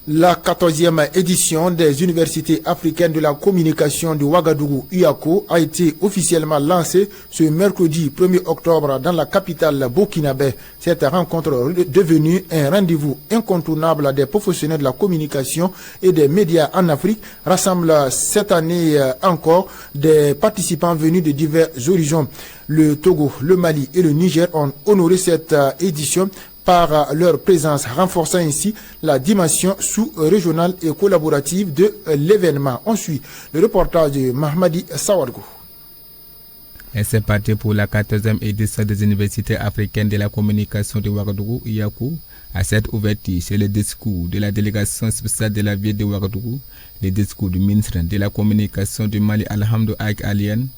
La 14e édition des universités africaines de la communication de Ouagadougou, UACO, a été officiellement lancée ce mercredi 1er octobre dans la capitale burkinabé. Cette rencontre est devenue un rendez-vous incontournable des professionnels de la communication et des médias en Afrique, rassemble cette année encore des participants venus de divers horizons. Le Togo, le Mali et le Niger ont honoré cette édition par leur présence, renforçant ainsi la dimension sous-régionale et collaborative de l'événement. On suit le reportage de Mahmadi Sawargo. Et c'est parti pour la 14e édition des universités africaines de la communication de Ouagadougou, IACO. À cette ouverture, c'est le discours de la délégation spéciale de la ville de Ouagadougou, le discours du ministre de la communication du Mali, Alhamdou Aïk Alien,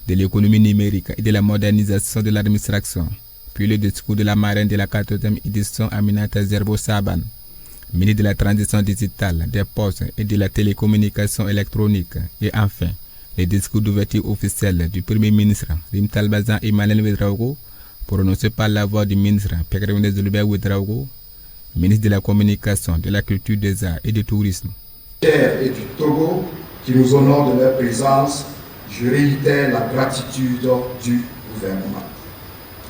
de l'économie numérique et de la modernisation de l'administration. Puis le discours de la marraine de la 14e édition, Aminata Zerbo Saban, ministre de la transition digitale, des postes et de la télécommunication électronique. Et enfin, le discours d'ouverture officiel du Premier ministre, Rim Talbazan et Malène Ouedraogo, prononcé par la voix du ministre Pekreoune Zulubé Ouedraogo, ministre de la communication, de la culture, des arts et du tourisme. Et du Togo, qui nous honorent de leur présence, je réitère la gratitude du gouvernement.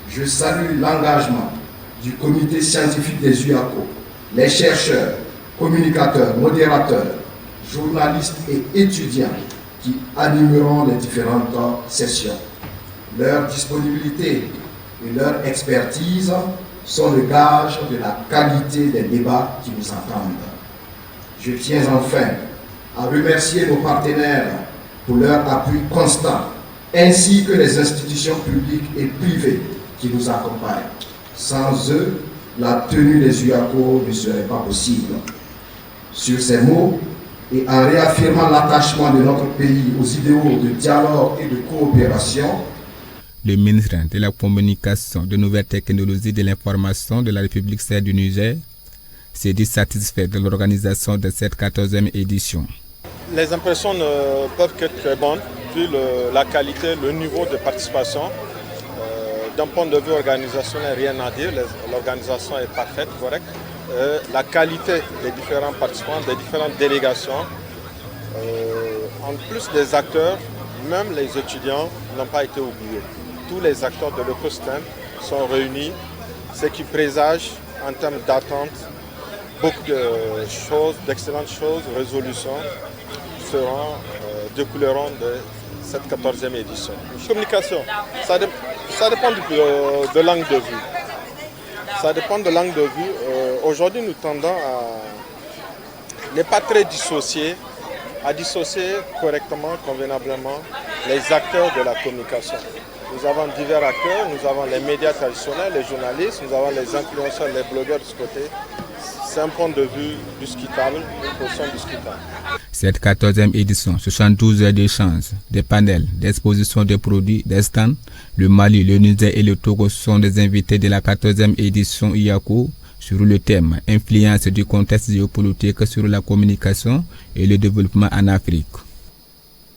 Je salue l'engagement du comité scientifique des UACO, les chercheurs, communicateurs, modérateurs, journalistes et étudiants qui animeront les différentes sessions. Leur disponibilité et leur expertise sont le gage de la qualité des débats qui nous attendent. Je tiens enfin à remercier nos partenaires pour leur appui constant, ainsi que les institutions publiques et privées qui nous accompagnent. Sans eux, la tenue des UACO ne serait pas possible. Sur ces mots, et en réaffirmant l'attachement de notre pays aux idéaux de dialogue et de coopération, le ministre de la Communication, de Nouvelles Technologies et de l'Information de la République serbe du Niger s'est dit satisfait de l'organisation de cette 14e édition. Les impressions ne peuvent qu'être très bonnes, vu la qualité, le niveau de participation. D'un point de vue organisationnel, rien à dire, l'organisation est parfaite, correcte. La qualité des différents participants, des différentes délégations, en plus des acteurs, même les étudiants n'ont pas été oubliés. Tous les acteurs de l'écosystème sont réunis, ce qui présage en termes d'attente beaucoup de choses, d'excellentes choses, résolutions découleront de cette 14e édition. Communication, ça dépend de l'angle de vue. Ça dépend de l'angle de vue. Aujourd'hui, nous tendons à ne pas très dissocier, à dissocier correctement, convenablement les acteurs de la communication. Nous avons divers acteurs, nous avons les médias traditionnels, les journalistes, nous avons les influenceurs, les blogueurs de ce côté. C'est un point de vue discutable, une position discutable. Cette 14e édition, 72 heures d'échanges, des panels, d'expositions de produits, des stands. Le Mali, le Niger et le Togo sont des invités de la 14e édition IACO sur le thème « Influence du contexte géopolitique sur la communication et le développement en Afrique ».